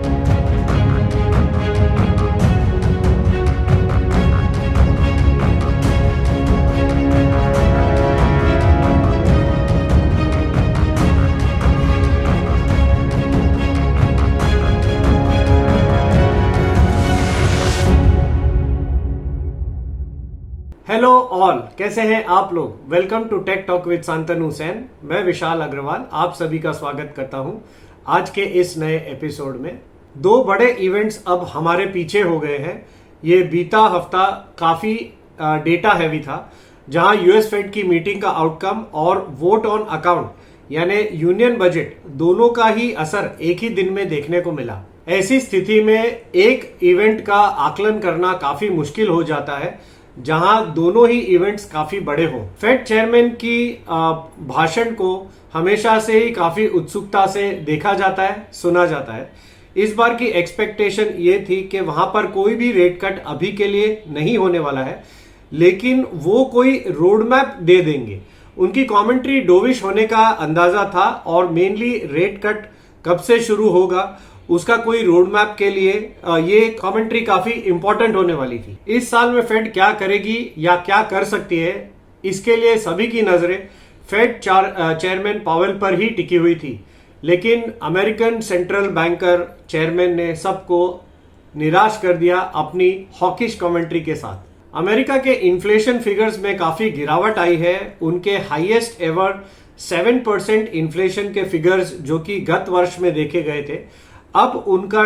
Hello all, कैसे हैं आप लोग। Welcome to tech talk with Shantanu Hussain. मैं विशाल अग्रवाल आप सभी का स्वागत करता हूं आज के इस नए एपिसोड में। दो बड़े इवेंट्स अब हमारे पीछे हो गए हैं। ये बीता हफ्ता काफी डेटा हैवी था, जहां यूएस फेड की मीटिंग का आउटकम और वोट ऑन अकाउंट यानी यूनियन बजट दोनों का ही असर एक ही दिन में देखने को मिला। ऐसी स्थिति में एक इवेंट का आकलन करना काफी मुश्किल हो जाता है जहां दोनों ही इवेंट्स काफी बड़े हों। फेड चेयरमैन की भाषण को हमेशा से ही काफी उत्सुकता से देखा जाता है, सुना जाता है। इस बार की एक्सपेक्टेशन ये थी कि वहां पर कोई भी रेट कट अभी के लिए नहीं होने वाला है, लेकिन वो कोई रोड मैप दे देंगे। उनकी कमेंट्री डोविश होने का अंदाजा था और मेनली रेट कट कब से शुरू होगा उसका कोई रोड मैप के लिए ये कमेंट्री काफी इंपॉर्टेंट होने वाली थी। इस साल में फेड क्या करेगी या क्या कर सकती है, इसके लिए सभी की नजरें फेड चेयरमैन पावेल पर ही टिकी हुई थी, लेकिन अमेरिकन सेंट्रल बैंकर चेयरमैन ने सबको निराश कर दिया अपनी हॉकिश कमेंट्री के साथ। अमेरिका के इन्फ्लेशन फिगर्स में काफी गिरावट आई है। उनके हाईएस्ट एवर 7% इन्फ्लेशन के फिगर्स जो कि गत वर्ष में देखे गए थे, अब उनका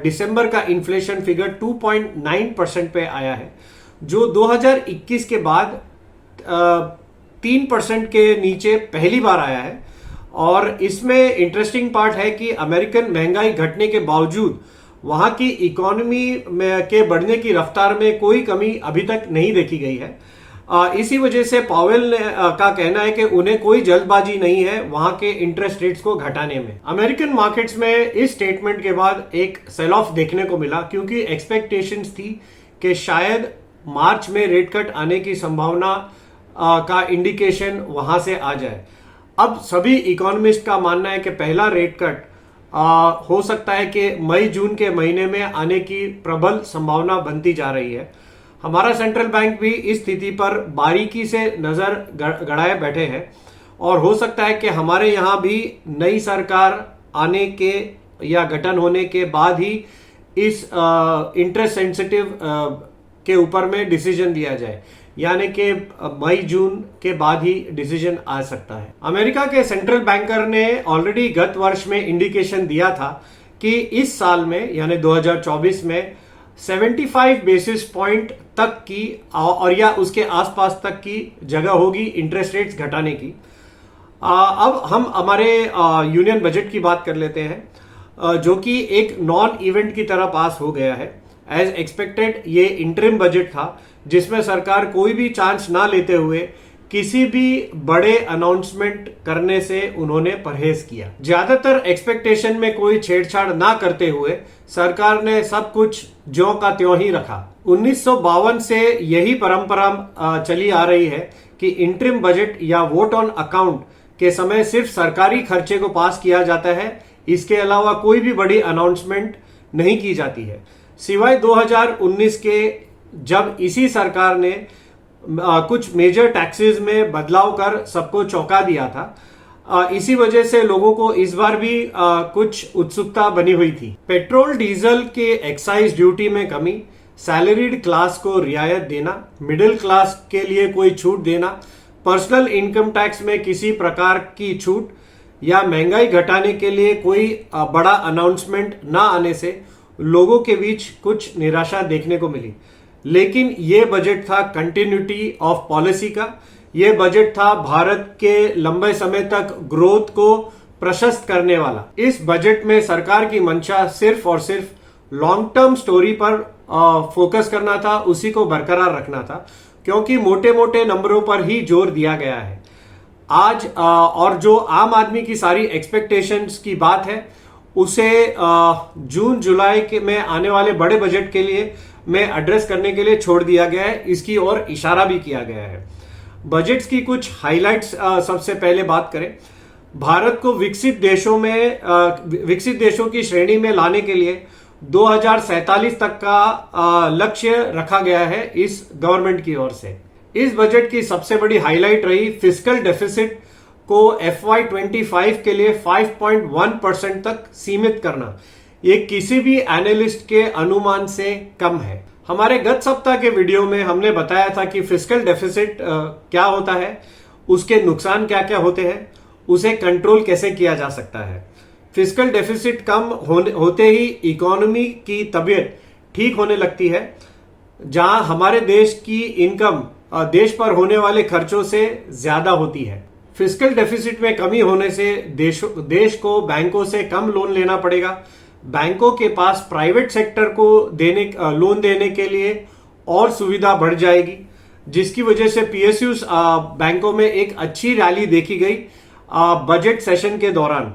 दिसंबर का इन्फ्लेशन फिगर 2.9% पे आया है, जो 2021 के बाद 3% के नीचे पहली बार आया है। और इसमें इंटरेस्टिंग पार्ट है कि अमेरिकन महंगाई घटने के बावजूद वहां की इकोनॉमी के बढ़ने की रफ्तार में कोई कमी अभी तक नहीं देखी गई है। इसी वजह से पावेल का कहना है कि उन्हें कोई जल्दबाजी नहीं है वहां के इंटरेस्ट रेट्स को घटाने में। अमेरिकन मार्केट्स में इस स्टेटमेंट के बाद एक सेल ऑफ देखने को मिला, क्योंकि एक्सपेक्टेशंस थी कि शायद मार्च में रेट कट आने की संभावना का इंडिकेशन वहां से आ जाए। अब सभी इकोनॉमिस्ट का मानना है कि पहला रेट कट हो सकता है कि मई जून के महीने में आने की प्रबल संभावना बनती जा रही है। हमारा सेंट्रल बैंक भी इस स्थिति पर बारीकी से नजर गड़ाए बैठे हैं और हो सकता है कि हमारे यहां भी नई सरकार आने के या गठन होने के बाद ही इस इंटरेस्ट सेंसिटिव के ऊपर में डिसीजन दिया जाए, यानी कि मई जून के बाद ही डिसीजन आ सकता है। अमेरिका के सेंट्रल बैंकर ने ऑलरेडी गत वर्ष में इंडिकेशन दिया था कि इस साल में यानी 2024 में 75 बेसिस पॉइंट तक की और या उसके आसपास तक की जगह होगी इंटरेस्ट रेट्स घटाने की। अब हम हमारे यूनियन बजट की बात कर लेते हैं, जो कि एक नॉन इवेंट की तरह पास हो गया है। एज एक्सपेक्टेड ये इंटरिम बजट था, जिसमें सरकार कोई भी चांस ना लेते हुए किसी भी बड़े अनाउंसमेंट करने से उन्होंने परहेज किया। ज्यादातर एक्सपेक्टेशन में कोई छेड़छाड़ ना करते हुए सरकार ने सब कुछ ज्यों का त्यों ही रखा। 1952 से यही परंपरा चली आ रही है कि इंटरिम बजट या वोट ऑन अकाउंट के समय सिर्फ सरकारी खर्चे को पास किया जाता है, इसके अलावा कोई भी बड़ी अनाउंसमेंट नहीं की जाती है, सिवाय 2019 के, जब इसी सरकार ने कुछ मेजर टैक्सेस में बदलाव कर सबको चौंका दिया था। इसी वजह से लोगों को इस बार भी कुछ उत्सुकता बनी हुई थी। पेट्रोल डीजल के एक्साइज ड्यूटी में कमी, सैलरीड क्लास को रियायत देना, मिडिल क्लास के लिए कोई छूट देना, पर्सनल इनकम टैक्स में किसी प्रकार की छूट या महंगाई घटाने के लिए कोई बड़ा अनाउंसमेंट ना आने से लोगों के बीच कुछ निराशा देखने को मिली। लेकिन ये बजट था कंटिन्यूटी ऑफ पॉलिसी का। ये बजट था भारत के लंबे समय तक ग्रोथ को प्रशस्त करने वाला। इस बजट में सरकार की मंशा सिर्फ और सिर्फ लॉन्ग टर्म स्टोरी पर फोकस करना था, उसी को बरकरार रखना था, क्योंकि मोटे मोटे नंबरों पर ही जोर दिया गया है आज। और जो आम आदमी की सारी एक्सपेक्टेशंस की बात है, उसे जून जुलाई के में आने वाले बड़े बजट के लिए में एड्रेस करने के लिए छोड़ दिया गया है। इसकी ओर इशारा भी किया गया है। बजट्स की कुछ हाइलाइट्स सबसे पहले बात करें भारत को विकसित देशों की श्रेणी में लाने के लिए 2047 तक का लक्ष्य रखा गया है इस गवर्नमेंट की ओर से। इस बजट की सबसे बड़ी हाईलाइट रही फिस्कल डेफिसिट को FY25 के लिए 5.1% तक सीमित करना। ये किसी भी एनालिस्ट के अनुमान से कम है। हमारे गत सप्ताह के वीडियो में हमने बताया था कि फिस्कल डेफिसिट क्या होता है, उसके नुकसान क्या क्या होते हैं, उसे कंट्रोल कैसे किया जा सकता है। फिस्कल डेफिसिट कम होते ही इकोनॉमी की तबीयत ठीक होने लगती है, जहां हमारे देश की इनकम देश पर होने वाले खर्चों से ज्यादा होती है। फिस्कल डेफिसिट में कमी होने से देश को बैंकों से कम लोन लेना पड़ेगा। बैंकों के पास प्राइवेट सेक्टर को लोन देने के लिए और सुविधा बढ़ जाएगी, जिसकी वजह से PSUs बैंकों में एक अच्छी रैली देखी गई बजट सेशन के दौरान।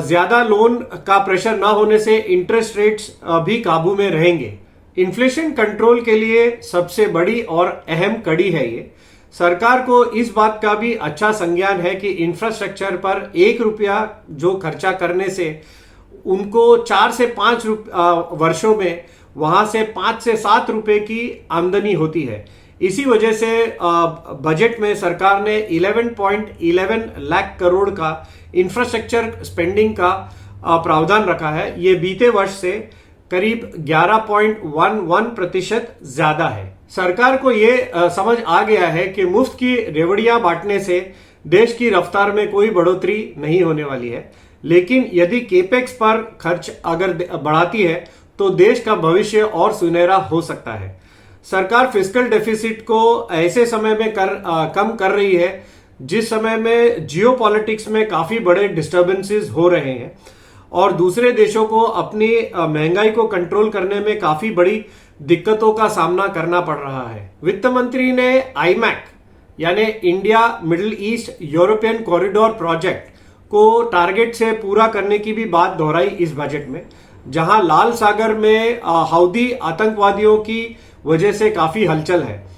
ज्यादा लोन का प्रेशर ना होने से इंटरेस्ट रेट्स भी काबू में रहेंगे। इन्फ्लेशन कंट्रोल के लिए सबसे बड़ी और अहम कड़ी है ये। सरकार को इस बात का भी अच्छा संज्ञान है कि इंफ्रास्ट्रक्चर पर 1 रुपया जो खर्चा करने से उनको 4 से 5 वर्षों में वहां से 5 से 7 रुपए की आमदनी होती है। इसी वजह से बजट में सरकार ने 11.11 लाख करोड़ का इंफ्रास्ट्रक्चर स्पेंडिंग का प्रावधान रखा है। ये बीते वर्ष से करीब 11.11% ज्यादा है। सरकार को ये समझ आ गया है कि मुफ्त की रेवड़ियां बांटने से देश की रफ्तार में कोई बढ़ोतरी नहीं होने वाली है, लेकिन यदि केपेक्स पर खर्च अगर बढ़ाती है तो देश का भविष्य और सुनहरा हो सकता है। सरकार फिस्कल डेफिसिट को ऐसे समय में कम कर रही है जिस समय में जियोपॉलिटिक्स में काफी बड़े डिस्टर्बेंसेस हो रहे हैं और दूसरे देशों को अपनी महंगाई को कंट्रोल करने में काफी बड़ी दिक्कतों का सामना करना पड़ रहा है। वित्त मंत्री ने IMEC यानी India middle east European corridor project को टारगेट से पूरा करने की भी बात दोहराई इस बजट में, जहां लाल सागर में हाउदी आतंकवादियों की वजह से काफी हलचल है।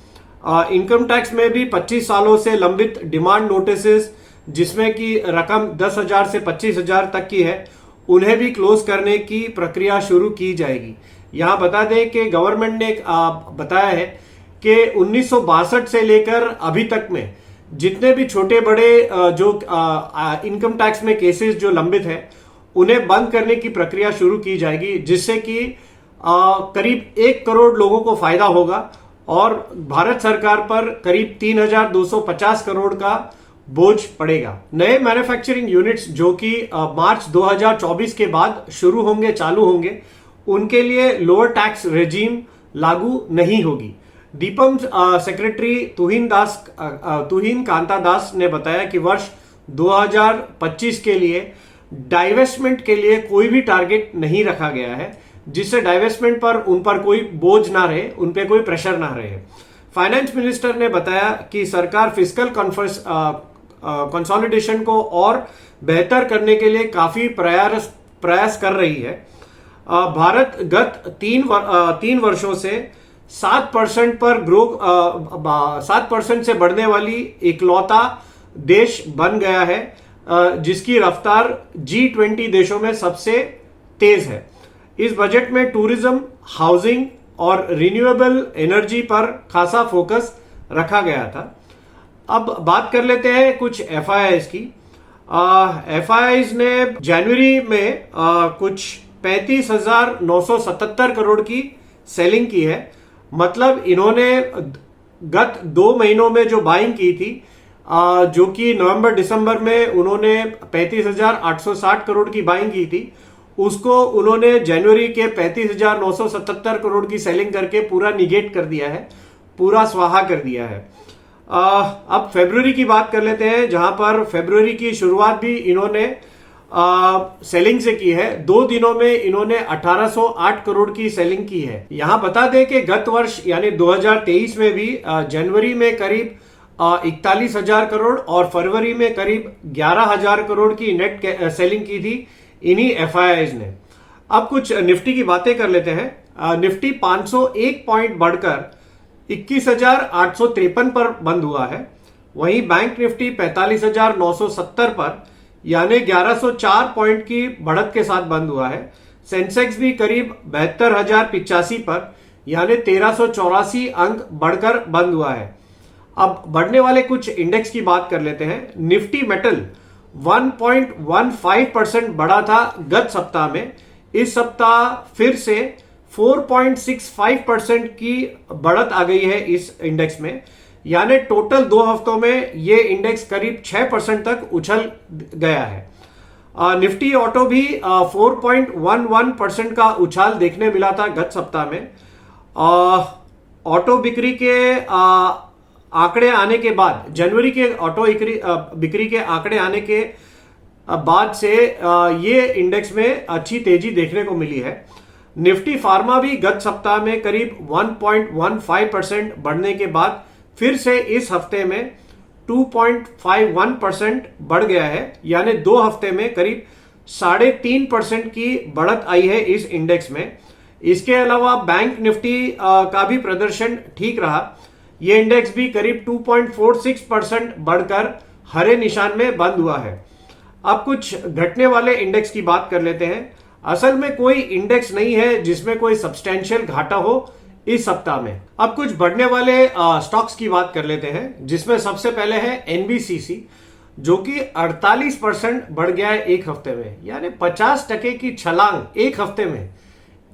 इनकम टैक्स में भी 25 सालों से लंबित डिमांड नोटिसेस, जिसमें की रकम 10,000 से 25,000 तक की है, उन्हें भी क्लोज करने की प्रक्रिया शुरू की जाएगी। यहां बता दें कि गवर्नमेंट ने बताया है कि 1962 से लेकर अभी तक में जितने भी छोटे बड़े जो इनकम टैक्स में केसेस जो लंबित है, उन्हें बंद करने की प्रक्रिया शुरू की जाएगी, जिससे कि करीब 1 करोड़ लोगों को फायदा होगा और भारत सरकार पर करीब 3,250 करोड़ का बोझ पड़ेगा। नए मैन्युफैक्चरिंग यूनिट्स जो कि मार्च 2024 के बाद चालू होंगे, उनके लिए लोअर टैक्स रेजीम लागू नहीं होगी। डीपम सेक्रेटरी तुहिन कांता दास ने बताया कि वर्ष 2025 के लिए डाइवेस्टमेंट के लिए कोई भी टारगेट नहीं रखा गया है, जिससे डाइवेस्टमेंट पर उन पर कोई बोझ ना रहे, उन पर कोई प्रेशर ना रहे। फाइनेंस मिनिस्टर ने बताया कि सरकार फिस्कल कंसोलिडेशन को और बेहतर करने के लिए काफी प्रयास कर रही है। भारत गत 3 वर्षों से 7% पर 7% से बढ़ने वाली इकलौता देश बन गया है, जिसकी रफ्तार G20 देशों में सबसे तेज है। इस बजट में टूरिज्म, हाउसिंग और रिन्यूएबल एनर्जी पर खासा फोकस रखा गया था। अब बात कर लेते हैं कुछ FIIs की। FIIs ने जनवरी में कुछ 35,977 करोड़ की सेलिंग की है। मतलब इन्होंने गत 2 महीनों में जो बाइंग की थी, जो कि नवंबर दिसंबर में उन्होंने 35,860 करोड़ की बाइंग की थी, उसको उन्होंने जनवरी के 35,977 करोड़ की सेलिंग करके पूरा निगेट कर दिया है, पूरा स्वाहा कर दिया है। अब फरवरी की बात कर लेते हैं, जहां पर फरवरी की शुरुआत भी इन्होंने सेलिंग से की है। 2 दिनों में इन्होंने 1808 करोड़ की सेलिंग की है। यहां बता दें कि गत वर्ष यानी 2023 में भी जनवरी में करीब 41,000 करोड़ और फरवरी में करीब 11,000 करोड़ की नेट सेलिंग की थी इन्हीं FIIs ने। अब कुछ निफ्टी की बातें कर लेते हैं। निफ्टी 501 पॉइंट बढ़कर 21,853 पर बंद हुआ है। वहीं बैंक निफ्टी 45,970 पर यानी 1104 पॉइंट की बढ़त के साथ बंद हुआ है। सेंसेक्स भी करीब 72,085 पर यानी 1384 अंक बढ़कर बंद हुआ है। अब बढ़ने वाले कुछ इंडेक्स की बात कर लेते हैं। निफ्टी मेटल 1.15% बढ़ा था गत सप्ताह में। इस सप्ताह फिर से 4.65% की बढ़त आ गई है इस इंडेक्स में, यानी टोटल 2 हफ्तों में ये इंडेक्स करीब 6% तक उछल गया है। निफ्टी ऑटो भी 4.11% का उछाल देखने मिला था गत सप्ताह में। ऑटो बिक्री के आंकड़े आने के बाद, जनवरी के ऑटो बिक्री के आंकड़े आने के बाद से ये इंडेक्स में अच्छी तेजी देखने को मिली है। निफ्टी फार्मा भी गत सप्ताह में करीब 1.15% बढ़ने के बाद फिर से इस हफ्ते में 2.51% बढ़ गया है, यानी 2 हफ्ते में करीब 3.5% की बढ़त आई है इस इंडेक्स में। इसके अलावा बैंक निफ्टी का भी प्रदर्शन ठीक रहा। यह इंडेक्स भी करीब 2.46% बढ़कर हरे निशान में बंद हुआ है। अब कुछ घटने वाले इंडेक्स की बात कर लेते हैं। असल में कोई इंडेक्स नहीं है जिसमें कोई सब्सटेंशियल घाटा हो इस सप्ताह में। अब कुछ बढ़ने वाले स्टॉक्स की बात कर लेते हैं, जिसमें सबसे पहले है एनबीसीसी, जो कि 48% बढ़ गया है एक हफ्ते में, यानी 50% की छलांग एक हफ्ते में।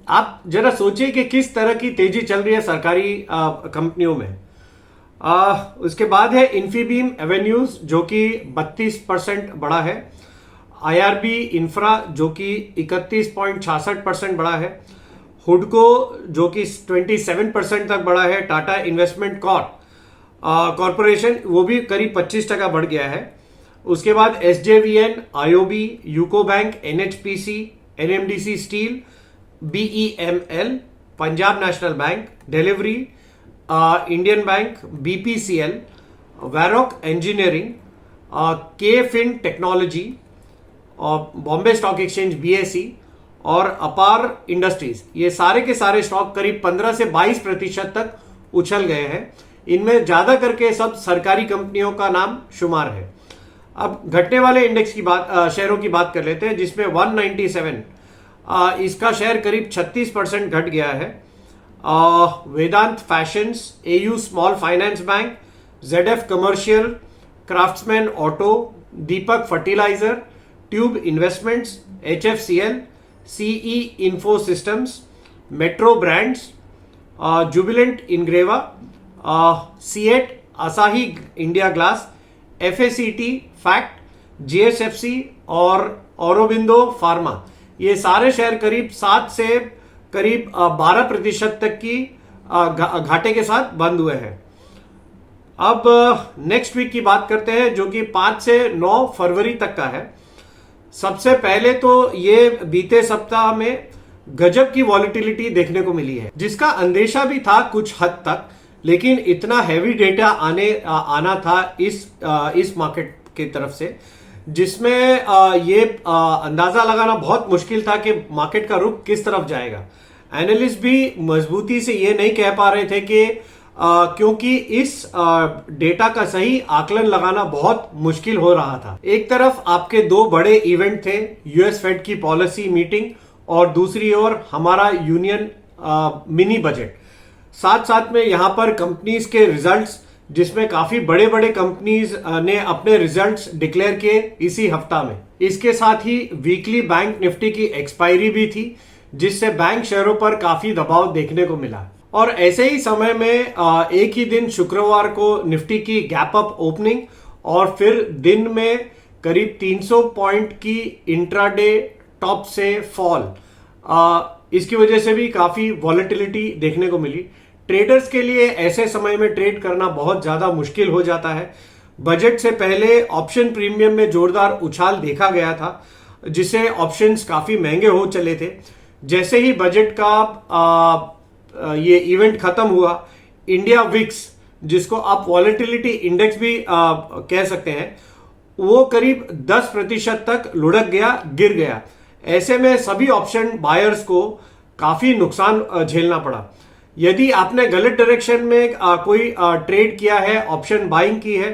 आप जरा सोचिए कि किस तरह की तेजी चल रही है सरकारी कंपनियों में। उसके बाद है इन्फीबीम एवेन्यूज, जो कि 32% बढ़ा है। आईआरबी इंफ्रा, जो कि 31.66% बढ़ा है। हुडको, जो कि 27% तक बढ़ा है। टाटा इन्वेस्टमेंट कॉर्पोरेशन, वो भी करीब 25% बढ़ गया है। उसके बाद SJVN, IOB, UCO bank, NHPC, NMDC steel, BEML, Punjab national bank, Delhivery, Indian bank, BPCL, Varroc engineering, KFin technology, Bombay stock exchange BSE और अपार इंडस्ट्रीज, ये सारे के सारे स्टॉक करीब 15 से 22% तक उछल गए हैं। इनमें ज्यादा करके सब सरकारी कंपनियों का नाम शुमार है। अब घटने वाले इंडेक्स की बात, शेयरों की बात कर लेते हैं, जिसमें 197 इसका शेयर करीब 36% घट गया है। Vedant fashions, AU small finance bank, ZF commercial, craftsman auto, Deepak fertilizer, tube investments, HFCL, CE info systems, metro brands, Jubilant Ingrevia, CEAT, Asahi India glass, FACT, fact, GSFC और औरोबिंदो फार्मा, ये सारे शेयर करीब 7 से करीब 12% तक की घाटे के साथ बंद हुए हैं। अब नेक्स्ट वीक की बात करते हैं, जो कि 5 से 9 फरवरी तक का है। सबसे पहले तो ये बीते सप्ताह में गजब की वॉलिटिलिटी देखने को मिली है, जिसका अंदेशा भी था कुछ हद तक, लेकिन इतना हैवी डेटा आना था इस मार्केट की तरफ से, जिसमें ये अंदाजा लगाना बहुत मुश्किल था कि मार्केट का रुख किस तरफ जाएगा। एनालिस्ट भी मजबूती से ये नहीं कह पा रहे थे कि क्योंकि इस डेटा का सही आकलन लगाना बहुत मुश्किल हो रहा था। एक तरफ आपके 2 बड़े इवेंट थे, यूएस फेड की पॉलिसी मीटिंग और दूसरी ओर हमारा यूनियन मिनी बजट। साथ साथ में यहां पर कंपनीज के रिजल्ट्स, जिसमें काफी बड़े बड़े कंपनीज ने अपने रिजल्ट्स डिक्लेयर किए इसी हफ्ता में। इसके साथ ही वीकली बैंक निफ्टी की एक्सपायरी भी थी, जिससे बैंक शेयरों पर काफी दबाव देखने को मिला। और ऐसे ही समय में एक ही दिन शुक्रवार को निफ्टी की गैप अप ओपनिंग और फिर दिन में करीब 300 पॉइंट की इंट्राडे टॉप से फॉल, इसकी वजह से भी काफी वॉलेटिलिटी देखने को मिली। ट्रेडर्स के लिए ऐसे समय में ट्रेड करना बहुत ज्यादा मुश्किल हो जाता है। बजट से पहले ऑप्शन प्रीमियम में जोरदार उछाल देखा गया था, जिससे ऑप्शंस काफी महंगे हो चले थे। जैसे ही बजट का ये इवेंट खत्म हुआ, इंडिया विक्स, जिसको आप वॉलेटिलिटी इंडेक्स भी कह सकते हैं, वो करीब 10% तक लुढ़क गया, गिर गया। ऐसे में सभी ऑप्शन बायर्स को काफी नुकसान झेलना पड़ा। यदि आपने गलत डायरेक्शन में कोई ट्रेड किया है, ऑप्शन बाइंग की है,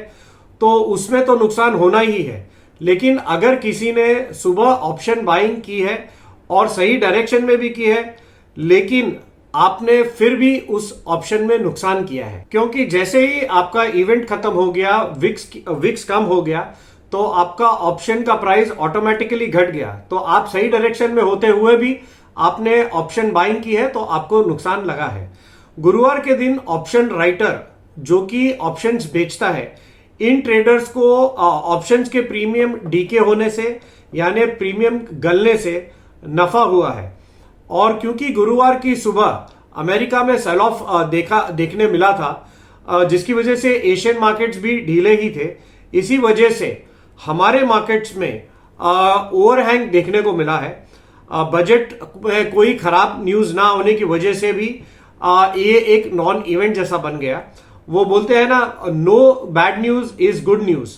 तो उसमें तो नुकसान होना ही है। लेकिन अगर किसी ने सुबह ऑप्शन बाइंग की है और सही डायरेक्शन में भी की है, लेकिन आपने फिर भी उस ऑप्शन में नुकसान किया है, क्योंकि जैसे ही आपका इवेंट खत्म हो गया, विक्स कम हो गया, तो आपका ऑप्शन का प्राइस ऑटोमेटिकली घट गया। तो आप सही डायरेक्शन में होते हुए भी आपने ऑप्शन बाइंग की है, तो आपको नुकसान लगा है। गुरुवार के दिन ऑप्शन राइटर जो कि ऑप्शंस बेचता है, इन ट्रेडर्स को ऑप्शंस के प्रीमियम डीके होने से यानी प्रीमियम गलने से नफा हुआ है। और क्योंकि गुरुवार की सुबह अमेरिका में सेल ऑफ देखने मिला था, जिसकी वजह से एशियन मार्केट्स भी ढीले ही थे, इसी वजह से हमारे मार्केट्स में ओवरहैंग देखने को मिला है। बजट में कोई खराब न्यूज ना होने की वजह से भी ये एक नॉन इवेंट जैसा बन गया। वो बोलते हैं ना, no bad news is good news.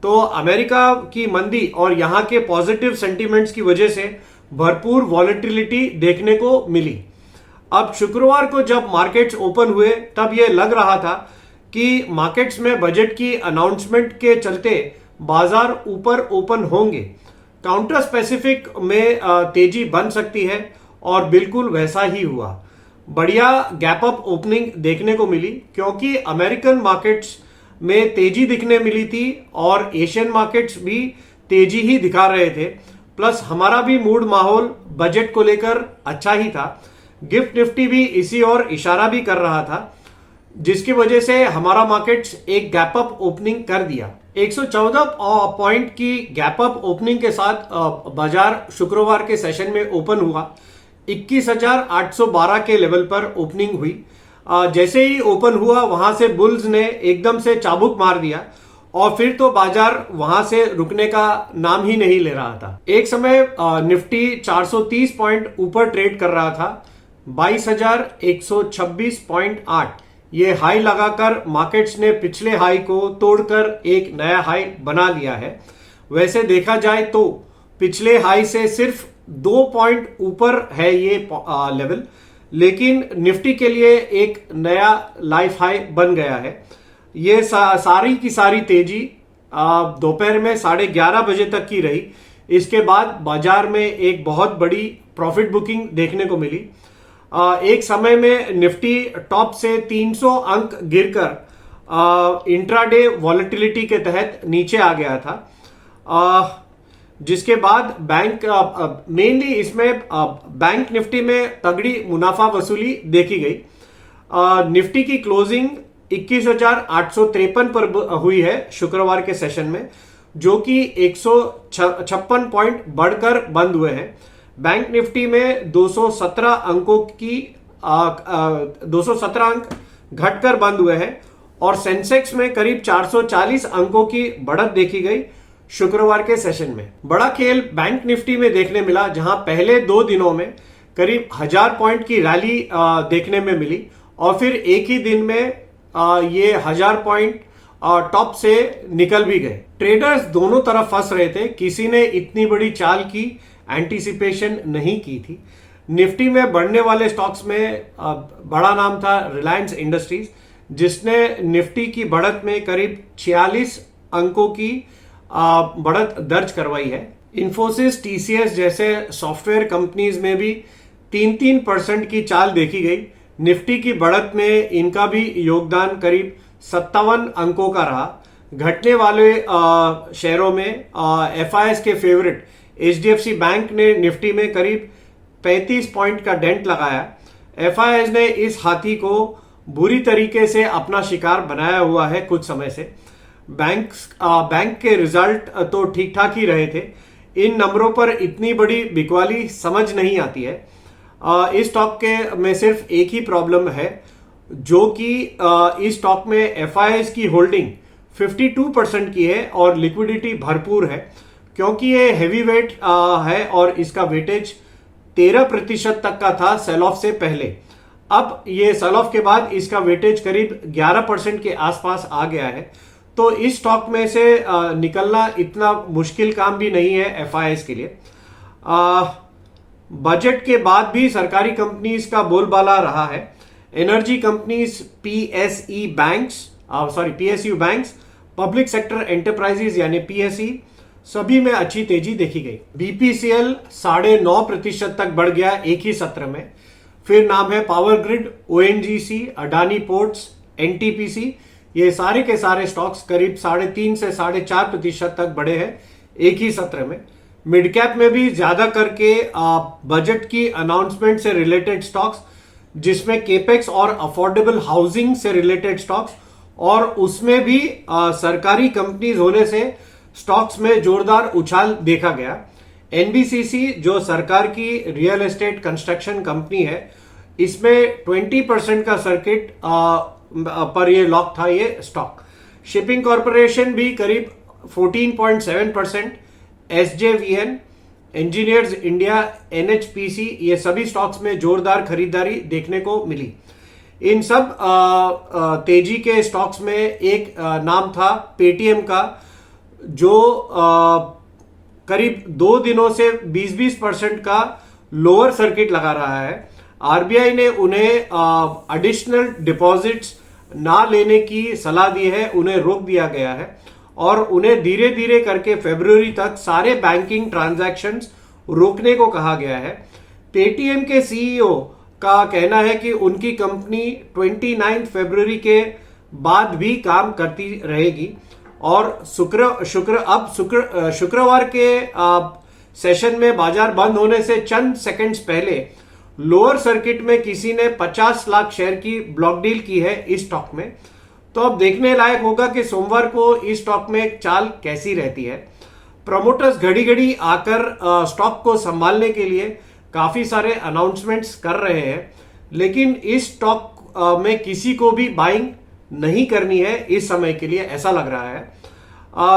तो अमेरिका की मंदी और यहां के पॉजिटिव सेंटिमेंट्स की वजह से भरपूर वॉलेटिलिटी देखने को मिली। अब शुक्रवार को जब मार्केट्स ओपन हुए, तब यह लग रहा था कि मार्केट्स में बजट की अनाउंसमेंट के चलते बाजार ऊपर ओपन होंगे, काउंटर स्पेसिफिक में तेजी बन सकती है, और बिल्कुल वैसा ही हुआ। बढ़िया गैप अप ओपनिंग देखने को मिली, क्योंकि अमेरिकन मार्केट्स में तेजी दिखने मिली थी और एशियन मार्केट्स भी तेजी ही दिखा रहे थे। प्लस हमारा भी मूड माहौल बजट को लेकर अच्छा ही था। गिफ्ट निफ्टी भी इसी ओर इशारा भी कर रहा था, जिसकी वजह से हमारा मार्केट्स एक गैप अप ओपनिंग कर दिया। 114 पॉइंट की गैप अप ओपनिंग के साथ बाजार शुक्रवार के सेशन में ओपन हुआ। 21,812 के लेवल पर ओपनिंग हुई। जैसे ही ओपन हुआ, वहां से बुल्स ने एकदम से चाबुक मार दिया और फिर तो बाजार वहां से रुकने का नाम ही नहीं ले रहा था। एक समय निफ्टी 430 पॉइंट ऊपर ट्रेड कर रहा था, 22,126.8। ये हाई लगाकर मार्केट्स ने पिछले हाई को तोड़कर एक नया हाई बना लिया है। वैसे देखा जाए तो पिछले हाई से सिर्फ 2 पॉइंट ऊपर है ये लेवल, लेकिन निफ्टी के लिए एक नया लाइफ हाई बन गया है। ये सारी की सारी तेजी दोपहर में 11:30 बजे तक की रही। इसके बाद बाजार में एक बहुत बड़ी प्रॉफिट बुकिंग देखने को मिली। एक समय में निफ्टी टॉप से 300 अंक गिरकर इंट्राडे वॉलेटिलिटी के तहत नीचे आ गया था, जिसके बाद बैंक मेनली इसमें बैंक निफ्टी में तगड़ी मुनाफा वसूली देखी गई। निफ्टी की क्लोजिंग 21,853 पर हुई है शुक्रवार के सेशन में, जो कि 156 पॉइंट बढ़कर बंद हुए हैं। बैंक निफ्टी में 217 अंकों की 217 अंक घटकर बंद हुए हैं, और सेंसेक्स में करीब 440 अंकों की बढ़त देखी गई शुक्रवार के सेशन में। बड़ा खेल बैंक निफ्टी में देखने मिला, जहां पहले 2 दिनों में करीब 1000 पॉइंट की रैली देखने में मिली, और फिर एक ही दिन में ये 1000 पॉइंट टॉप से निकल भी गए। ट्रेडर्स दोनों तरफ फंस रहे थे, किसी ने इतनी बड़ी चाल की एंटीसिपेशन नहीं की थी। निफ्टी में बढ़ने वाले स्टॉक्स में बड़ा नाम था रिलायंस इंडस्ट्रीज, जिसने निफ्टी की बढ़त में करीब 46 अंकों की बढ़त दर्ज करवाई है। इन्फोसिस, टीसीएस जैसे सॉफ्टवेयर कंपनीज में भी 3-3% की चाल देखी गई। निफ्टी की बढ़त में इनका भी योगदान करीब 57 अंकों का रहा। घटने वाले शेयरों में एफआईएस के फेवरेट एचडीएफसी बैंक ने निफ्टी में करीब 35 पॉइंट का डेंट लगाया। एफआईएस ने इस हाथी को बुरी तरीके से अपना शिकार बनाया हुआ है कुछ समय से। बैंक के रिजल्ट तो ठीक ठाक ही रहे थे। इन नंबरों पर इतनी बड़ी बिकवाली समझ नहीं आती है। इस स्टॉक के में सिर्फ एक ही प्रॉब्लम है, जो कि इस स्टॉक में एफआईएस की होल्डिंग 52% की है और लिक्विडिटी भरपूर है, क्योंकि ये हैवी वेट है और इसका वेटेज 13% तक का था सेल ऑफ से पहले। अब ये सेल ऑफ के बाद इसका वेटेज करीब 11% के आसपास आ गया है। तो इस स्टॉक में से निकलना इतना मुश्किल काम भी नहीं है एफआईएस के लिए। बजट के बाद भी सरकारी कंपनीज का बोलबाला रहा है। Energy companies, PSU banks, public sector enterprises यानी पीएसई, सभी में अच्छी तेजी देखी गई। बीपीसीएल 9.5% तक बढ़ गया एक ही सत्र में। फिर नाम है power grid, ONGC, Adani ports, NTPC. ये सारे के सारे स्टॉक्स करीब 3.5 से 4.5% तक बढ़े हैं एक ही सत्र में। मिड कैप में भी ज्यादा करके बजट की अनाउंसमेंट से रिलेटेड स्टॉक्स, जिसमें केपेक्स और अफोर्डेबल हाउसिंग से रिलेटेड स्टॉक्स, और उसमें भी सरकारी कंपनीज होने से स्टॉक्स में जोरदार उछाल देखा गया। एनबीसीसी जो सरकार की रियल एस्टेट कंस्ट्रक्शन कंपनी है, इसमें 20% का सर्किट पर ये लॉक था ये स्टॉक। शिपिंग कॉरपोरेशन भी करीब 14.7%, एसजेवीएन, इंजीनियर्स इंडिया, एनएचपीसी, ये सभी स्टॉक्स में जोरदार खरीदारी देखने को मिली। इन सब तेजी के स्टॉक्स में एक नाम था पेटीएम का, जो करीब 2 दिनों से 20% का लोअर सर्किट लगा रहा है। आरबीआई ने उन्हें एडिशनल डिपॉजिट्स ना लेने की सलाह दी है, उन्हें रोक दिया गया है और उन्हें धीरे धीरे करके फरवरी तक सारे बैंकिंग ट्रांजैक्शंस रोकने को कहा गया है। पेटीएम के सीईओ का कहना है कि उनकी कंपनी 29 फरवरी के बाद भी काम करती रहेगी और शुक्रवार के सेशन में बाजार बंद होने से चंद सेकंड्स पहले लोअर सर्किट में किसी ने 50 लाख शेयर की ब्लॉक डील की है इस स्टॉक में। तो अब देखने लायक होगा कि सोमवार को इस स्टॉक में चाल कैसी रहती है। प्रमोटर्स घड़ी घड़ी आकर स्टॉक को संभालने के लिए काफी सारे अनाउंसमेंट्स कर रहे हैं, लेकिन इस स्टॉक में किसी को भी बाइंग नहीं करनी है इस समय के लिए, ऐसा लग रहा है।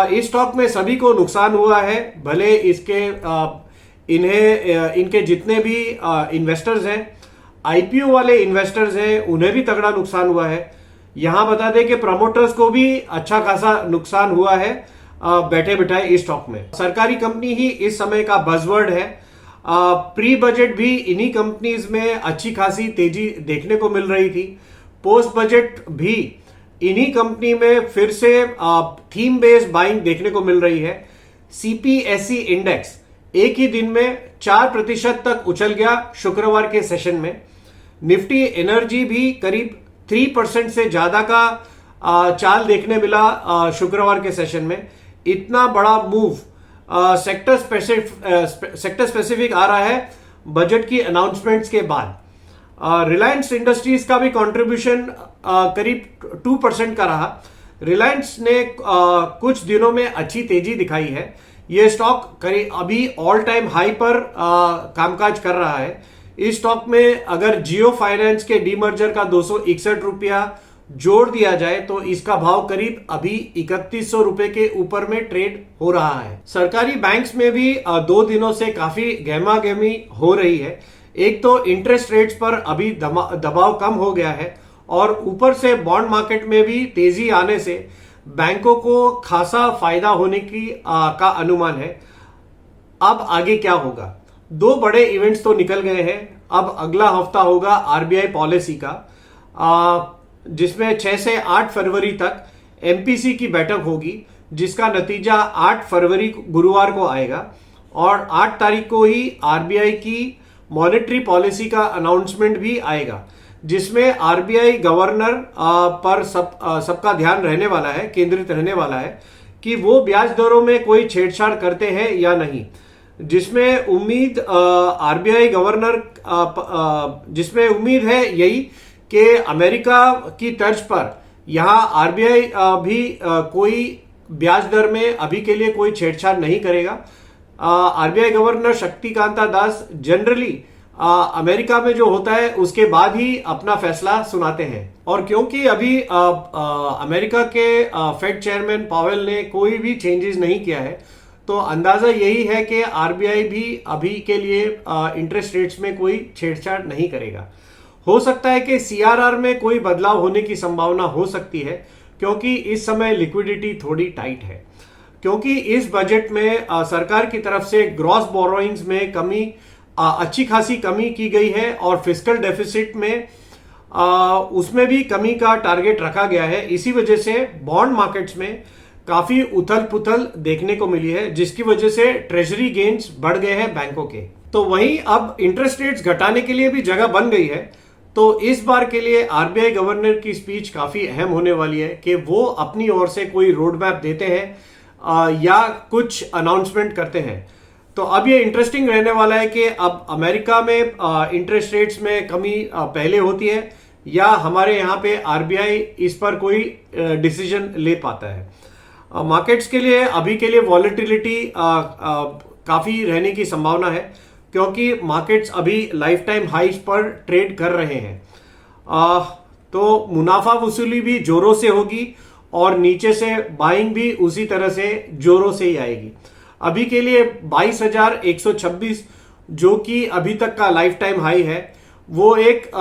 इस स्टॉक में सभी को नुकसान हुआ है, भले इनके जितने भी इन्वेस्टर्स हैं, आईपीओ वाले इन्वेस्टर्स हैं, उन्हें भी तगड़ा नुकसान हुआ है। यहां बता दें कि प्रमोटर्स को भी अच्छा खासा नुकसान हुआ है बैठे बिठाए इस स्टॉक में। सरकारी कंपनी ही इस समय का बजवर्ड है। प्री बजट भी इन्हीं कंपनीज में अच्छी खासी तेजी देखने को मिल रही थी। पोस्ट बजट भी इन्हीं कंपनी में फिर से थीम बेस्ड बाइंग देखने को मिल रही है। सीपीएसई इंडेक्स एक ही दिन में 4% तक उछल गया शुक्रवार के सेशन में। निफ्टी एनर्जी भी करीब 3% से ज्यादा का चाल देखने मिला शुक्रवार के सेशन में। इतना बड़ा मूव सेक्टर स्पेसिफिक आ रहा है बजट की अनाउंसमेंट्स के बाद। रिलायंस इंडस्ट्रीज का भी कंट्रीब्यूशन करीब 2% का रहा। रिलायंस ने कुछ दिनों में अच्छी तेजी दिखाई है। यह स्टॉक करीब अभी ऑल टाइम हाई पर कामकाज कर रहा है। इस स्टॉक में अगर जियो फाइनेंस के डीमर्जर का 261 रुपया जोड़ दिया जाए तो इसका भाव करीब अभी 3100 रुपए के ऊपर में ट्रेड हो रहा है। सरकारी बैंक्स में भी 2 दिनों से काफी गहमा गहमी हो रही है। एक तो इंटरेस्ट रेट्स पर अभी दबाव कम हो गया है और ऊपर से बॉन्ड मार्केट में भी तेजी आने से बैंकों को खासा फायदा होने का अनुमान है। अब आगे क्या होगा? 2 बड़े इवेंट्स तो निकल गए हैं। अब अगला हफ्ता होगा आरबीआई पॉलिसी का, जिसमें 6 से 8 फरवरी तक एमपीसी की बैठक होगी, जिसका नतीजा 8 फरवरी गुरुवार को आएगा और 8 तारीख को ही आरबीआई की मॉनेटरी पॉलिसी का अनाउंसमेंट भी आएगा, जिसमें आरबीआई गवर्नर पर सबका ध्यान रहने वाला है, केंद्रित रहने वाला है कि वो ब्याज दरों में कोई छेड़छाड़ करते हैं या नहीं। जिसमें उम्मीद आरबीआई गवर्नर जिसमें उम्मीद है यही कि अमेरिका की तर्ज पर यहां आरबीआई भी कोई ब्याज दर में अभी के लिए कोई छेड़छाड़ नहीं करेगा। आरबीआई गवर्नर शक्तिकांता दास जनरली अमेरिका में जो होता है उसके बाद ही अपना फैसला सुनाते हैं। और क्योंकि अभी अमेरिका के फेड चेयरमैन पावेल ने कोई भी चेंजेस नहीं किया है, तो अंदाजा यही है कि आरबीआई भी अभी के लिए इंटरेस्ट रेट्स में कोई छेड़छाड़ नहीं करेगा। हो सकता है कि सीआरआर में कोई बदलाव होने की संभावना हो सकती है, क्योंकि इस समय लिक्विडिटी थोड़ी टाइट है। क्योंकि इस बजट में सरकार की तरफ से ग्रॉस बोरोइंग्स में कमी, अच्छी खासी कमी की गई है और फिस्कल डेफिसिट में उसमें भी कमी का टारगेट रखा गया है। इसी वजह से बॉन्ड मार्केट्स में काफी उथल पुथल देखने को मिली है, जिसकी वजह से ट्रेजरी गेन्स बढ़ गए हैं बैंकों के। तो वहीं अब इंटरेस्ट रेट्स घटाने के लिए भी जगह बन गई है। तो इस बार के लिए आरबीआई गवर्नर की स्पीच काफी अहम होने वाली है कि वो अपनी ओर से कोई रोड मैप देते हैं या कुछ अनाउंसमेंट करते हैं। तो अब ये इंटरेस्टिंग रहने वाला है कि अब अमेरिका में इंटरेस्ट रेट्स में कमी पहले होती है या हमारे यहाँ पे आरबीआई इस पर कोई डिसीजन ले पाता है। मार्केट्स के लिए अभी के लिए वॉलेटिलिटी काफी रहने की संभावना है, क्योंकि मार्केट्स अभी लाइफ टाइम हाइस पर ट्रेड कर रहे हैं। तो मुनाफा वसूली भी जोरों से होगी और नीचे से बाइंग भी उसी तरह से जोरों से ही आएगी। अभी के लिए 22,126 जो कि अभी तक का लाइफ टाइम हाई है, वो एक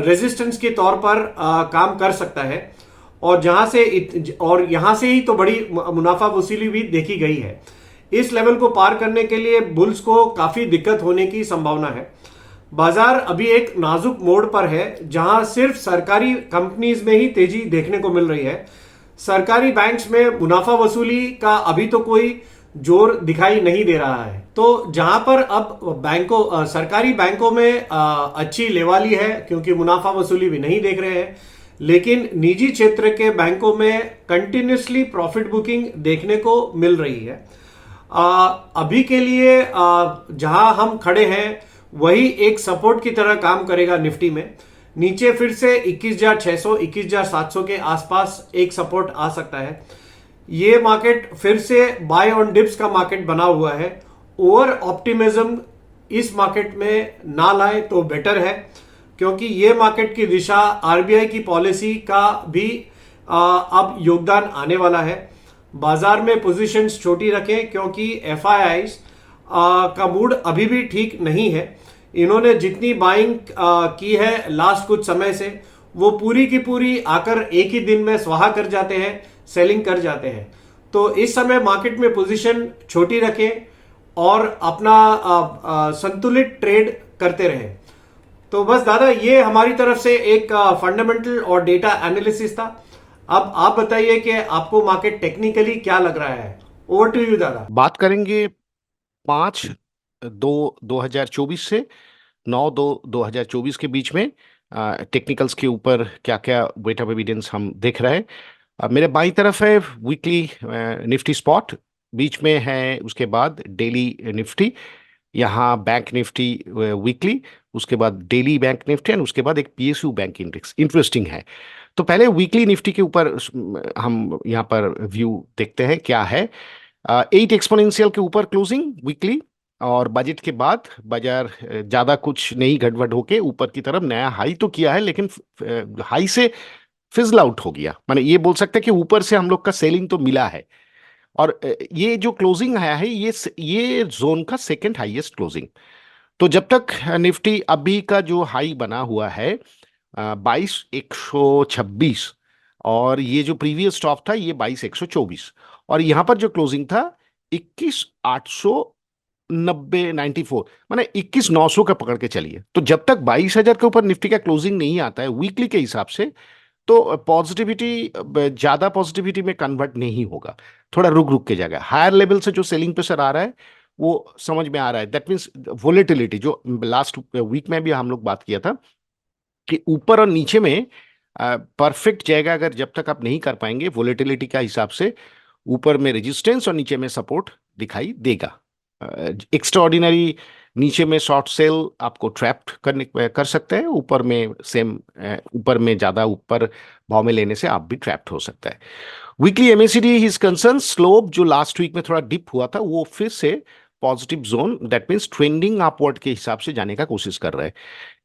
रेजिस्टेंस के तौर पर काम कर सकता है। और यहां से ही तो बड़ी मुनाफा वसूली भी देखी गई है। इस लेवल को पार करने के लिए बुल्स को काफी दिक्कत होने की संभावना है। बाजार अभी एक नाजुक मोड़ पर है, जहां सिर्फ सरकारी कंपनीज में ही तेजी देखने को मिल रही है। सरकारी बैंक्स में मुनाफा वसूली का अभी तो कोई जोर दिखाई नहीं दे रहा है। तो जहां पर अब सरकारी बैंकों में अच्छी लेवाली है, क्योंकि मुनाफा वसूली भी नहीं देख रहे हैं, लेकिन निजी क्षेत्र के बैंकों में कंटिन्यूसली प्रॉफिट बुकिंग देखने को मिल रही है। अभी के लिए जहां हम खड़े हैं वही एक सपोर्ट की तरह काम करेगा निफ्टी में। नीचे फिर से 21,600 21,700 के आसपास एक सपोर्ट आ सकता है। ये मार्केट फिर से बाय ऑन डिप्स का मार्केट बना हुआ है। ओवर ऑप्टिमिज्म इस मार्केट में ना लाए तो बेटर है, क्योंकि ये मार्केट की दिशा आरबीआई की पॉलिसी का भी अब योगदान आने वाला है। बाजार में पोजीशंस छोटी रखें, क्योंकि एफआईआईज का मूड अभी भी ठीक नहीं है। इन्होंने जितनी बाइंग की है लास्ट कुछ समय से, वो पूरी की पूरी आकर एक ही दिन में स्वाहा कर जाते हैं, सेलिंग कर जाते हैं। तो इस समय मार्केट में पोजीशन छोटी रखें और अपना संतुलित ट्रेड करते रहें। तो बस दादा, ये हमारी तरफ से एक फंडामेंटल और डेटा एनालिसिस था। अब आप बताइए कि आपको मार्केट टेक्निकली क्या लग रहा है। ओवर टू यू दादा। बात करेंगे 5/2/2024 से 9/2/2024 के बीच में टेक्निकल्स के ऊपर क्या क्या वेट ऑफ एविडेंस हम देख रहे हैं। मेरे बाई तरफ है वीकली निफ्टी स्पॉट, बीच में है उसके बाद डेली निफ्टी, यहाँ बैंक निफ्टी वीकली, उसके बाद डेली बैंक निफ्टी एंड उसके बाद एक पीएसयू बैंक इंडेक्स। इंटरेस्टिंग है। तो पहले वीकली निफ्टी के ऊपर हम यहाँ पर व्यू देखते हैं क्या है। 8 एक्सपोनेंशियल के ऊपर क्लोजिंग वीकली, और बजट के बाद बाजार ज्यादा कुछ नहीं गड़बड़ होके ऊपर की तरफ नया हाई तो किया है, लेकिन हाई से फिजल आउट हो गया। माने ये बोल सकते हैं कि ऊपर से हम लोग का सेलिंग तो मिला है, और ये जो क्लोजिंग आया है ये जोन का सेकंड हाईएस्ट क्लोजिंग। तो जब तक निफ्टी अभी का जो हाई बना हुआ है 22,126, और ये जो प्रीवियस स्टॉप था ये 22,124, और यहां पर जो क्लोजिंग था 21,890 माने 21,900 का पकड़ के चलिए। तो जब तक 22,000 के ऊपर निफ्टी का क्लोजिंग नहीं आता है वीकली के हिसाब से, तो पॉजिटिविटी ज्यादा पॉजिटिविटी में कन्वर्ट नहीं होगा, थोड़ा रुक रुक के जाएगा। हायर लेवल से जो सेलिंग प्रेशर आ रहा है वो समझ में आ रहा है। दैट मीन्स वोलेटिलिटी, जो लास्ट वीक में भी हम लोग बात किया था कि ऊपर और नीचे में परफेक्ट जाएगा। अगर जब तक आप नहीं कर पाएंगे वोलेटिलिटी का हिसाब से, ऊपर में रेजिस्टेंस और नीचे में सपोर्ट दिखाई देगा। एक्स्ट्राऑर्डिनरी नीचे में शॉर्ट सेल आपको ट्रैप्ड कर सकते हैं, ऊपर में सेम, ऊपर में ज्यादा ऊपर भाव में लेने से आप भी ट्रैप्ड हो सकता है। Weekly MACD is concern slope, जो लास्ट वीक में थोड़ा डिप हुआ था, वो फिर से positive zone, that means trending upward के हिसाब से जाने का कोशिश कर रहे हैं।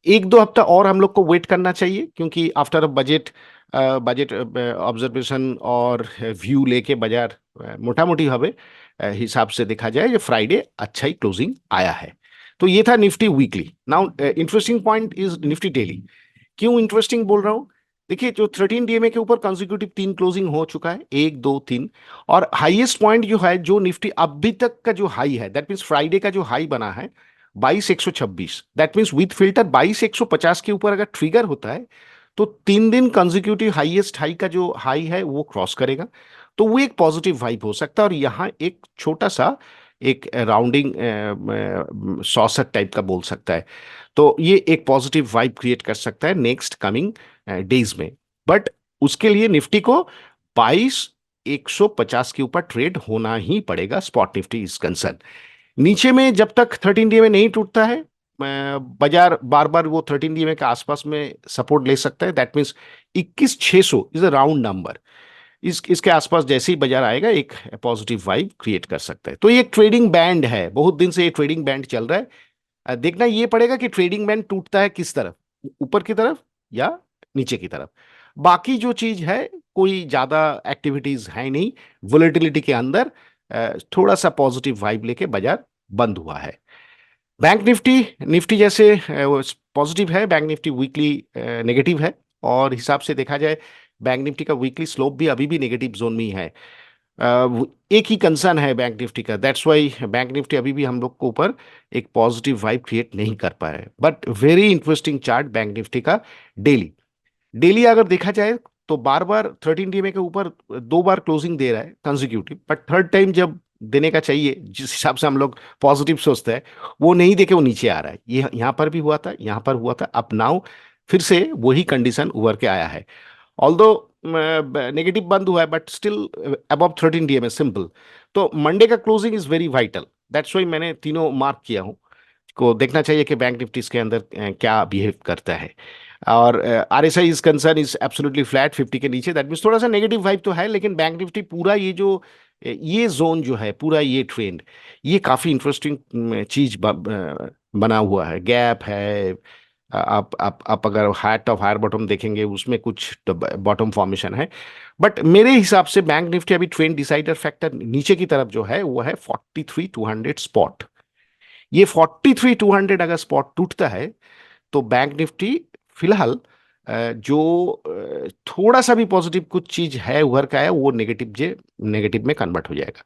1-2 हफ्ता और हम लोग को वेट करना चाहिए, क्योंकि आफ्टर बजट ऑब्जर्वेशन और व्यू लेके बाजार मोटा मोटी हवे हिसाब से देखा जाए ये फ्राइडे अच्छा ही क्लोजिंग आया है। तो ये था Nifty weekly. Now interesting point is Nifty daily. क्यों इंटरेस्टिंग बोल रहा हूं? देखिए, जो 13 डीएमए के ऊपर कंसेक्यूटिव 3 क्लोजिंग हो चुका है, 1 2 3, और हाईएस्ट पॉइंट जो है, जो निफ्टी अभी तक का जो हाई है, दैट मीन्स फ्राइडे का जो हाई बना है 22,126, दैट मीन्स विथ फिल्टर 22,150 के ऊपर अगर ट्रिगर होता है तो 3 दिन कंसेक्यूटिव हाईएस्ट हाई का जो हाई है वो क्रॉस करेगा। तो वो एक पॉजिटिव वाइब हो सकता है। और यहाँ एक छोटा सा एक राउंडिंग 64 टाइप का बोल सकता है, तो ये एक पॉजिटिव वाइब क्रिएट कर सकता है नेक्स्ट कमिंग डेज में। बट उसके लिए निफ्टी को 22,150 के ऊपर ट्रेड होना ही पड़ेगा, स्पॉट निफ्टी इज कंसर्न। नीचे में जब तक 13 डीएमए नहीं टूटता है, बाजार बार बार वो 13 डीएमए के आसपास में सपोर्ट ले सकता है। That means 21,600 is a round number. इसके आसपास जैसे ही बाजार आएगा एक पॉजिटिव वाइब क्रिएट कर सकता है। तो ये एक ट्रेडिंग बैंड है, बहुत दिन से ये ट्रेडिंग बैंड चल रहा है। देखना ये पड़ेगा कि ट्रेडिंग बैंड टूटता है किस तरफ, ऊपर की तरफ या नीचे की तरफ। बाकी जो चीज है, कोई ज्यादा एक्टिविटीज है नहीं वोलेटिलिटी के अंदर। थोड़ा सा पॉजिटिव वाइब लेके बाजार बंद हुआ है। बैंक निफ्टी, निफ्टी जैसे पॉजिटिव है, बैंक निफ्टी वीकली नेगेटिव है। और हिसाब से देखा जाए बैंक निफ्टी का वीकली स्लोप भी अभी भी नेगेटिव जोन में ही है। एक ही कंसर्न है बैंक निफ्टी का, दैट्स वाई बैंक निफ्टी अभी भी हम लोग को ऊपर एक पॉजिटिव वाइब क्रिएट नहीं कर पाया है। But very interesting chart bank Nifty का। डेली डेली अगर देखा जाए तो बार बार 13 डीएमए के ऊपर 2 बार क्लोजिंग दे रहा है कंजिक्यूटिव, बट थर्ड टाइम जब देने का चाहिए जिस हिसाब से हम लोग पॉजिटिव सोचते हैं, वो नहीं देके वो नीचे आ रहा है। ये यहां पर भी हुआ था, यहां पर हुआ था, अब नाउ फिर से वही कंडीशन उभर के आया है। ऑल्दो नेगेटिव बंद हुआ है but still above 13 DMA simple. तो मंडे का closing is very vital, that's why मैंने तीनों मार्क किया हूं। को देखना चाहिए कि बैंक निफ्टी इसके अंदर क्या बिहेव करता है। और RSI is concern is absolutely flat 50 के नीचे, दैट मीन्स थोड़ा सा नेगेटिव वाइब तो है। लेकिन बैंक निफ्टी पूरा ये जो ये जोन जो है, पूरा ये ट्रेंड, ये काफी इंटरेस्टिंग चीज बना हुआ है, गैप है। आप अगर हाइट ऑफ हायर बॉटम देखेंगे उसमें कुछ बॉटम फॉर्मेशन है। बट मेरे हिसाब से बैंक निफ्टी अभी ट्रेंड डिसाइडर फैक्टर नीचे की तरफ जो है वो है 43,200 स्पॉट। ये 43,200 अगर स्पॉट टूटता है तो बैंक निफ्टी फिलहाल जो थोड़ा सा भी पॉजिटिव कुछ चीज है उभर का है, वो नेगेटिव में कन्वर्ट हो जाएगा।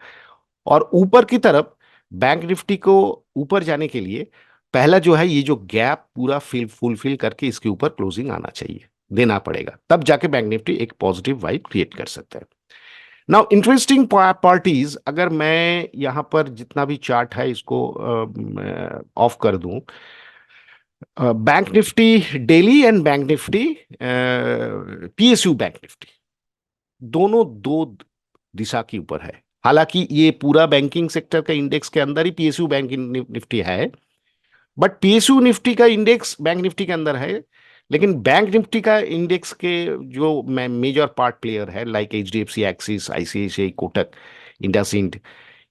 और ऊपर की तरफ बैंक निफ्टी को ऊपर जाने के लिए पहला जो है ये जो गैप पूरा फुलफिल करके इसके ऊपर क्लोजिंग आना चाहिए, देना पड़ेगा, तब जाके बैंक निफ्टी एक पॉजिटिव वाइब क्रिएट कर सकता है। नाउ इंटरेस्टिंग पार्टीज, अगर मैं यहां पर जितना भी चार्ट है इसको ऑफ कर दूं, bank Nifty daily and bank Nifty PSU bank Nifty दोनों दो दिशा के ऊपर है। हालांकि ये पूरा बैंकिंग सेक्टर का इंडेक्स के अंदर ही पीएसयू बैंकिंग निफ्टी है, बट पीएसयू निफ्टी का इंडेक्स बैंक निफ्टी के अंदर है। लेकिन बैंक निफ्टी का इंडेक्स के जो मेजर पार्ट प्लेयर है like HDFC, axis, ICICI, Kotak, IndusInd,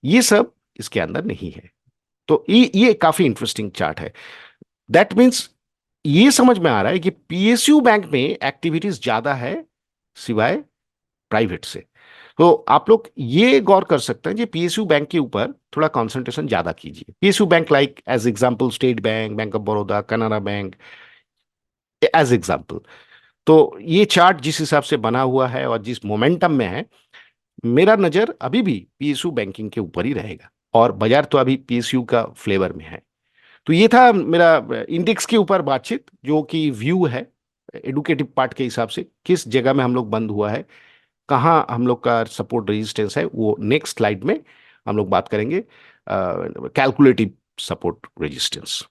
ये सब इसके अंदर नहीं है। तो ये काफी इंटरेस्टिंग चार्ट है। दैट मीन्स ये समझ में आ रहा है कि पीएसयू बैंक में एक्टिविटीज ज्यादा है सिवाय प्राइवेट से। तो आप लोग ये गौर कर सकते हैं कि पीएसयू बैंक के ऊपर थोड़ा कंसंट्रेशन ज्यादा कीजिए। PSU bank like as example State Bank, Bank of Baroda, Canara Bank, as example. तो ये चार्ट जिस हिसाब से बना हुआ है और जिस मोमेंटम में है, मेरा नजर अभी भी पीएसयू बैंकिंग के ऊपर ही रहेगा। और बाजार तो अभी पीएसयू का फ्लेवर में है। तो ये था मेरा इंडेक्स के ऊपर बातचीत, जो कि व्यू है एडुकेटिव पार्ट के हिसाब से, किस जगह में हम लोग बंद हुआ है, कहाँ हम लोग का सपोर्ट रेजिस्टेंस है, वो नेक्स्ट स्लाइड में हम लोग बात करेंगे। Calculative support resistance.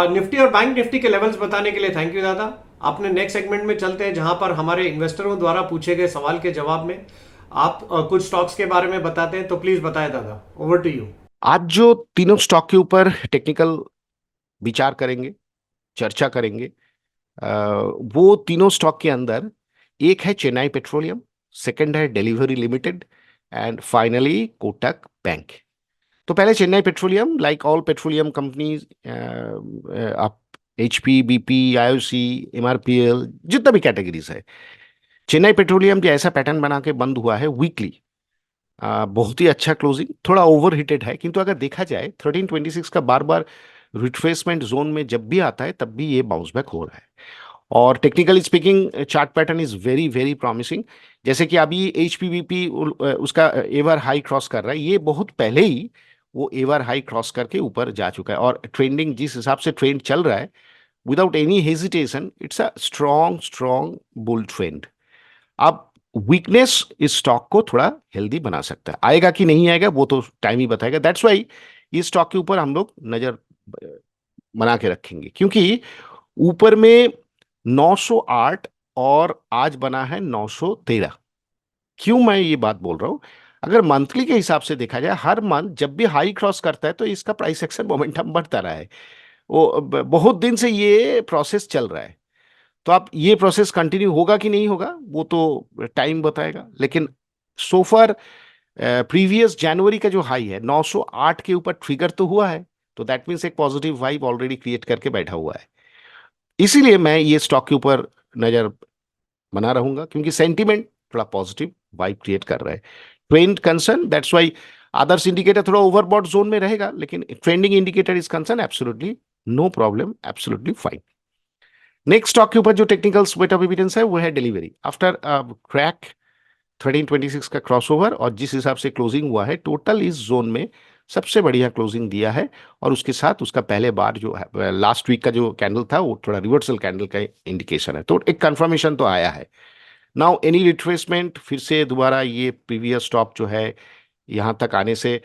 निफ्टी और बैंक निफ्टी के लेवल्स बताने के लिए थैंक यू दादा। अपने नेक्स्ट सेगमेंट में चलते हैं जहां पर हमारे इन्वेस्टरों द्वारा पूछे गए सवाल के जवाब में आप कुछ स्टॉक्स के बारे में बताते हैं, तो प्लीज बताएं दादा, ओवर टू यू। आज जो तीनों स्टॉक के ऊपर टेक्निकल विचार करेंगे, चर्चा करेंगे, अ, वो तीनों स्टॉक के अंदर एक है चेन्नई पेट्रोलियम, सेकंड है delivery limited, and finally Kotak bank. तो पहले Chennai petroleum, like all petroleum companies, आप एचपी, बीपी, आईओसी, एमआरपीएल, जितना भी कैटेगरीज है, चेन्नई पेट्रोलियम जो ऐसा पैटर्न बना के बंद हुआ है वीकली, बहुत ही अच्छा क्लोजिंग, थोड़ा ओवर हिटेड है, किंतु अगर देखा जाए 1326 का बार बार रिट्रेसमेंट जोन में जब भी आता है तब भी ये बाउंस बैक हो रहा है। और technically speaking chart pattern is very very promising. जैसे कि अभी एच पी वी पी उसका एवर हाई क्रॉस कर रहा है, ये बहुत पहले ही वो एवर हाई क्रॉस करके ऊपर जा चुका है, और ट्रेंडिंग जिस हिसाब से ट्रेंड चल रहा है, without any hesitation it's a strong strong bull trend. अब वीकनेस इस स्टॉक को थोड़ा हेल्दी बना सकता है, आएगा कि नहीं आएगा वो तो टाइम ही बताएगा। दैट्स वाई ये स्टॉक के ऊपर हम लोग नजर बना के रखेंगे, क्योंकि ऊपर में 908 और आज बना है 913। क्यों मैं ये बात बोल रहा हूं? अगर मंथली के हिसाब से देखा जाए, हर मंथ जब भी हाई क्रॉस करता है तो इसका प्राइस एक्शन मोमेंटम बढ़ता रहा है। वो बहुत दिन से ये प्रोसेस चल रहा है। तो आप ये प्रोसेस कंटिन्यू होगा कि नहीं होगा वो तो टाइम बताएगा, लेकिन सो फार प्रीवियस जनवरी का जो हाई है 908 के ऊपर ट्रिगर तो हुआ है, तो दैट मीन्स एक पॉजिटिव वाइब ऑलरेडी क्रिएट करके बैठा हुआ है। इसीलिए मैं ये स्टॉक के ऊपर नजर बना रहूंगा, क्योंकि सेंटीमेंट थोड़ा पॉजिटिव वाइब क्रिएट कर रहा है। Trend concern, that's why others indicator थोड़ा ओवरबॉट जोन में रहेगा, लेकिन trending indicator is concern absolutely no problem, absolutely fine. Next stock के ऊपर जो टेक्निकल वेट ऑफ एविडेंस है वो है डिलीवरी। आफ्टर क्रैक 1326 का क्रॉसओवर और जिस हिसाब से क्लोजिंग हुआ है, टोटल इस जोन में सबसे बढ़िया क्लोजिंग दिया है। और उसके साथ उसका पहले बार जो लास्ट वीक का जो कैंडल था वो थोड़ा रिवर्सल कैंडल का इंडिकेशन है, तो एक कंफर्मेशन तो आया है। नाउ एनी रिट्रेसमेंट, फिर से दोबारा ये प्रीवियस स्टॉप जो है यहाँ तक आने से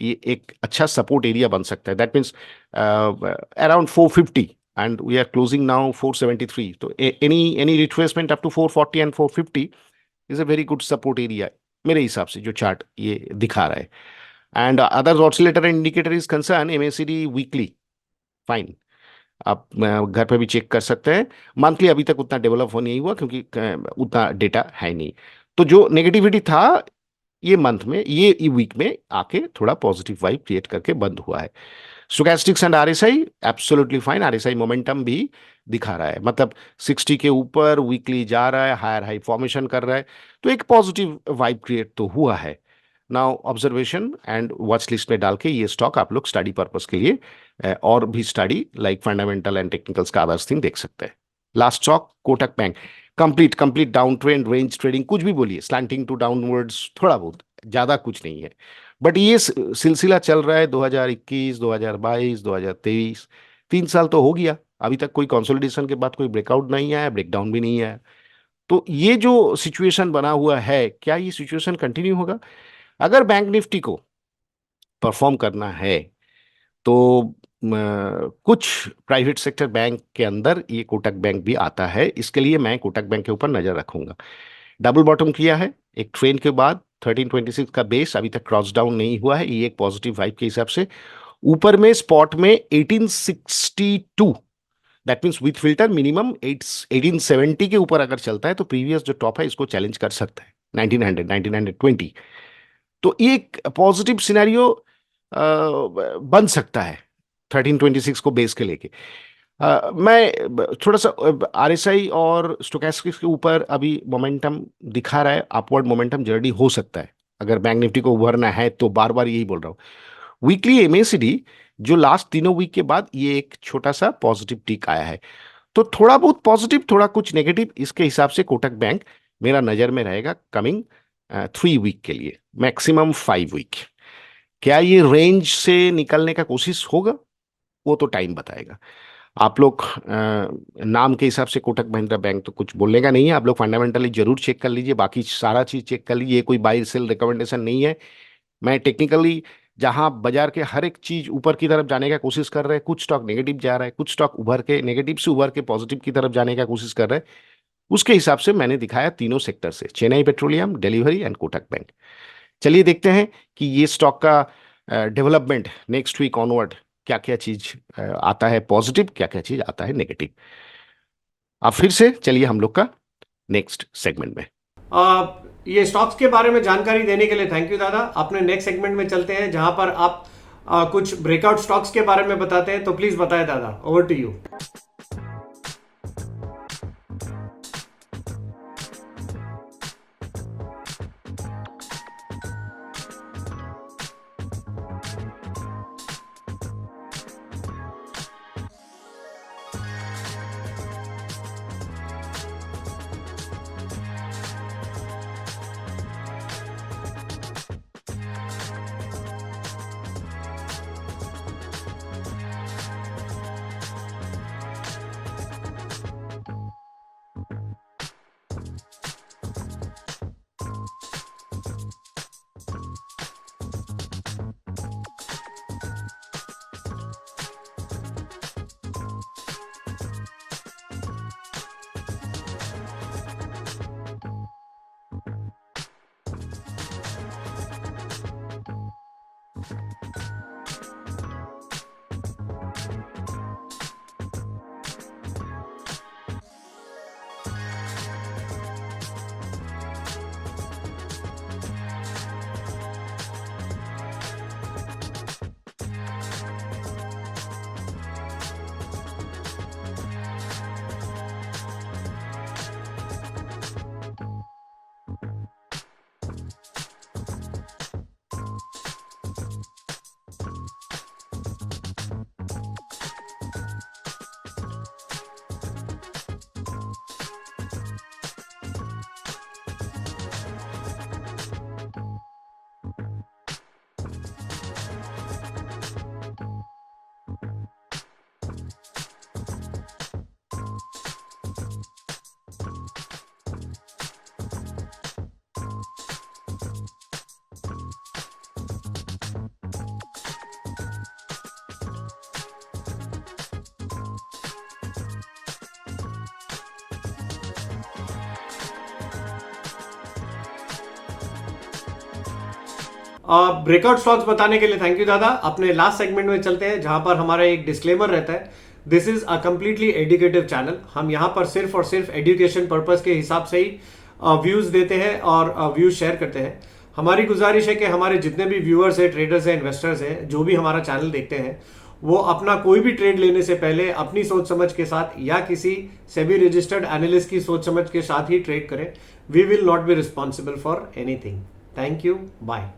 ये एक अच्छा सपोर्ट एरिया बन सकता है। That means around 450 and we are closing now 473। तो any retracement up to 440 and 450 is a very good support area मेरे हिसाब से, जो चार्ट ये दिखा रहा है। And other oscillator and indicator is concern, MACD weekly fine, आप घर पे भी चेक कर सकते हैं। मंथली अभी तक उतना डेवलप हो नहीं हुआ, क्योंकि उतना डेटा है नहीं। तो जो नेगेटिविटी था ये मंथ में, ये वीक में आके थोड़ा पॉजिटिव वाइब क्रिएट करके बंद हुआ है। Stochastics and RSI absolutely fine, RSI momentum भी दिखा रहा है, मतलब 60 के ऊपर वीकली जा रहा है, हायर हाई फॉर्मेशन कर रहा है, तो एक पॉजिटिव वाइब क्रिएट तो हुआ है। Now observation and watch list में डाल के ये स्टॉक आप लोग स्टडी पर्पस के लिए और भी study like fundamental and technicals का अदर्स थिंग देख सकते हैं। Last stock Kotak bank, complete complete down trend, range trading, कुछ भी बोलिए, स्लैंटिंग टू डाउनवर्ड्स, थोड़ा बहुत, ज्यादा कुछ नहीं है। बट ये सिलसिला चल रहा है 2021, 2022, 2023, 3 साल तो हो गया, अभी तक कोई कंसोलिडेशन के बाद कोई ब्रेकआउट नहीं आया, ब्रेकडाउन भी नहीं आया। तो ये जो सिचुएशन बना हुआ है, क्या ये सिचुएशन कंटिन्यू होगा? अगर बैंक निफ्टी को परफॉर्म करना है तो कुछ प्राइवेट सेक्टर बैंक के अंदर ये कोटक बैंक भी आता है, इसके लिए मैं कोटक बैंक के ऊपर नजर रखूंगा। डबल बॉटम किया है एक ट्रेंड के बाद, 1326 का बेस अभी तक क्रॉस डाउन नहीं हुआ है, ये एक पॉजिटिव वाइब के हिसाब से। ऊपर में स्पॉट में 1862, that means with filter minimum 1870 के ऊपर अगर चलता है तो प्रीवियस जो टॉप है इसको चैलेंज कर सकता है, 1900 1920। तो ये एक पॉजिटिव सिनेरियो बन सकता है 1326 को बेस के लेके। मैं थोड़ा सा आरएसआई और स्टोचैस्टिक्स के ऊपर अभी मोमेंटम दिखा रहा है, अपवर्ड मोमेंटम जर्नी हो सकता है अगर बैंक निफ्टी को उभरना है तो, बार बार यही बोल रहा हूँ। वीकली एमएसीडी जो लास्ट तीनों वीक के बाद ये एक छोटा सा पॉजिटिव टिक आया है, तो थोड़ा बहुत पॉजिटिव थोड़ा कुछ नेगेटिव, इसके हिसाब से कोटक बैंक मेरा नजर में रहेगा कमिंग 3 वीक के लिए, मैक्सिमम 5 वीक। क्या ये रेंज से निकलने का कोशिश होगा वो तो टाइम बताएगा। आप लोग नाम के हिसाब से कोटक महिंद्रा बैंक तो कुछ बोलने का नहीं है, आप लोग फंडामेंटली जरूर चेक कर लीजिए, बाकी सारा चीज चेक कर लीजिए, ये कोई बाई सेल रिकमेंडेशन नहीं है। मैं टेक्निकली जहां बाजार के हर एक चीज ऊपर की तरफ जाने का कोशिश कर रहे हैं, कुछ स्टॉक नेगेटिव जा रहा है, कुछ स्टॉक उभर के नेगेटिव से उभर के पॉजिटिव की तरफ जाने का कोशिश कर रहे हैं, उसके हिसाब से मैंने दिखाया तीनों सेक्टर से, Chennai petroleum, delivery and Kotak bank. चलिए देखते हैं कि ये स्टॉक का डेवलपमेंट नेक्स्ट वीक ऑनवर्ड क्या क्या चीज आता है पॉजिटिव, क्या क्या चीज आता है नेगेटिव। अब फिर से चलिए हम लोग का नेक्स्ट सेगमेंट में। ये स्टॉक्स के बारे में जानकारी देने के लिए थैंक यू दादा। अपने नेक्स्ट सेगमेंट में चलते हैं जहां पर आप कुछ ब्रेकआउट स्टॉक्स के बारे में बताते हैं, तो प्लीज बताएं दादा, over to you. Breakout stocks बताने के लिए थैंक यू दादा। अपने लास्ट सेगमेंट में चलते हैं जहां पर हमारा एक डिस्क्लेमर रहता है, this is a completely educative channel. हम यहां पर सिर्फ और सिर्फ एजुकेशन पर्पस के हिसाब से ही व्यूज देते हैं और व्यूज शेयर करते हैं। हमारी गुजारिश है कि हमारे जितने भी व्यूअर्स हैं, ट्रेडर्स हैं, इन्वेस्टर्स हैं, जो भी हमारा चैनल देखते हैं, वो अपना कोई भी ट्रेड लेने से पहले अपनी सोच समझ के साथ या किसी सेबी रजिस्टर्ड एनालिस्ट की सोच समझ के साथ ही ट्रेड करें। We will not be responsible for anything. Thank you, bye.